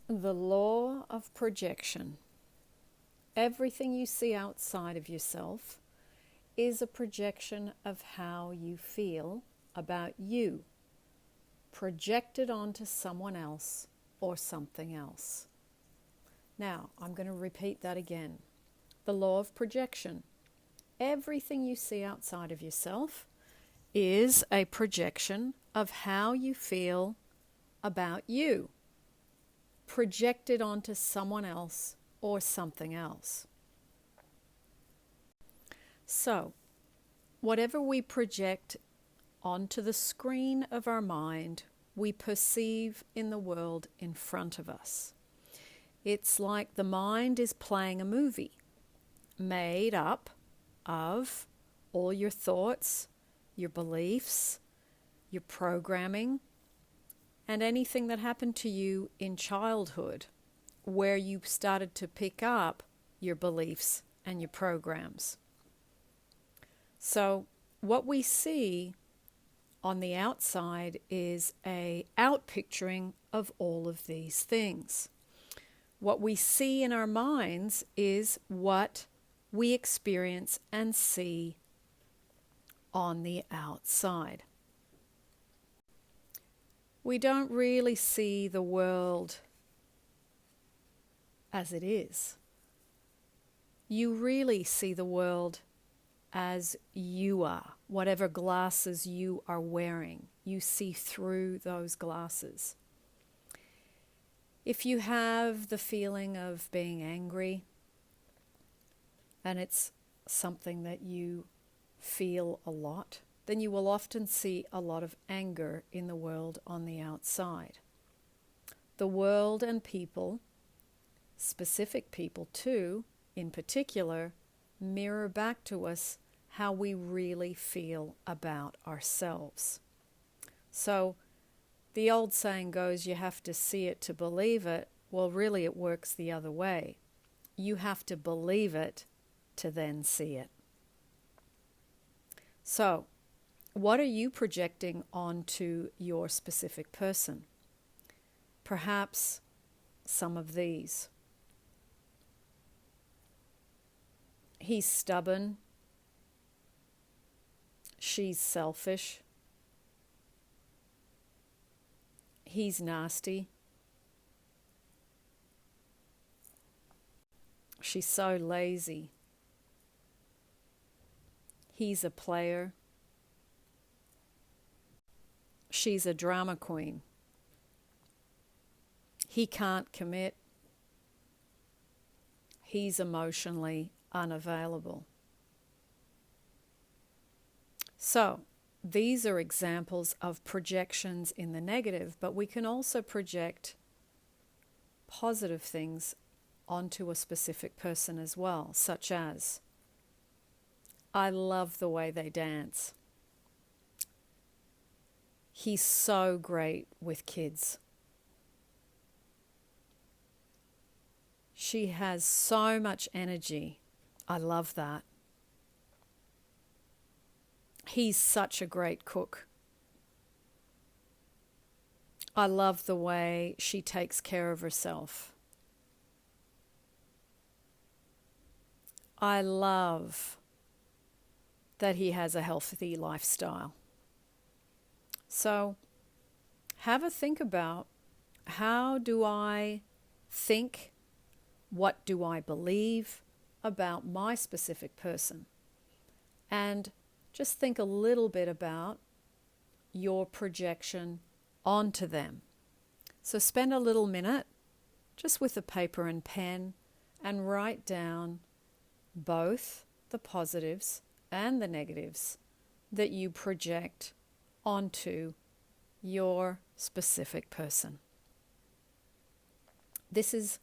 The law of projection. Everything you see outside of yourself is a projection of how you feel about you, projected onto someone else or something else. Now, I'm going to repeat that again. The law of projection. Everything you see outside of yourself is a projection of how you feel about you, projected onto someone else or something else. So, whatever we project onto the screen of our mind, we perceive in the world in front of us. It's like the mind is playing a movie made up of all your thoughts, your beliefs, your programming, and anything that happened to you in childhood where you started to pick up your beliefs and your programs. So what we see on the outside is a outpicturing of all of these things. What we see in our minds is what we experience and see on the outside. We don't really see the world as it is. You really see the world as you are. Whatever glasses you are wearing, you see through those glasses. If you have the feeling of being angry, and it's something that you feel a lot, then you will often see a lot of anger in the world on the outside. The world and people, specific people too, in particular, mirror back to us how we really feel about ourselves. So the old saying goes, you have to see it to believe it. Well, really it works the other way. You have to believe it to then see it. So, what are you projecting onto your specific person? Perhaps some of these. He's stubborn. She's selfish. He's nasty. She's so lazy. He's a player. She's a drama queen. He can't commit. He's emotionally unavailable. So, these are examples of projections in the negative, but we can also project positive things onto a specific person as well, such as, I love the way they dance. He's so great with kids. She has so much energy. I love that. He's such a great cook. I love the way she takes care of herself. I love that he has a healthy lifestyle. So, have a think about, how do I think? What do I believe about my specific person? And just think a little bit about your projection onto them. So spend a little minute just with a paper and pen and write down both the positives and the negatives that you project onto your specific person. This is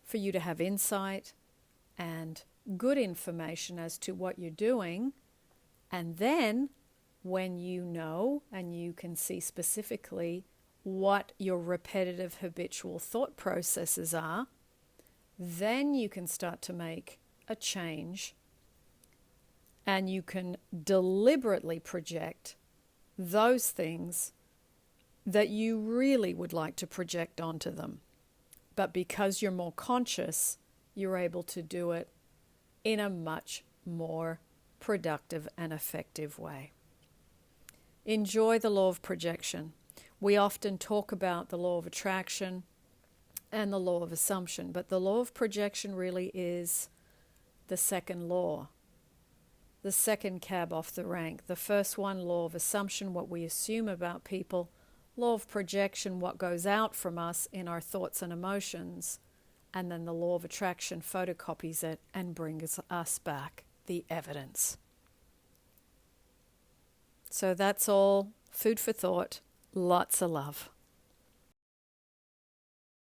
for you to have insight and good information as to what you're doing, and then when you know and you can see specifically what your repetitive habitual thought processes are, then you can start to make a change and you can deliberately project those things that you really would like to project onto them. But because you're more conscious, you're able to do it in a much more productive and effective way. Enjoy the law of projection. We often talk about the law of attraction and the law of assumption, but the law of projection really is the second law, the second cab off the rank. The first one, law of assumption, what we assume about people. Law of projection, what goes out from us in our thoughts and emotions. And then the law of attraction photocopies it and brings us back the evidence. So that's all. Food for thought. Lots of love.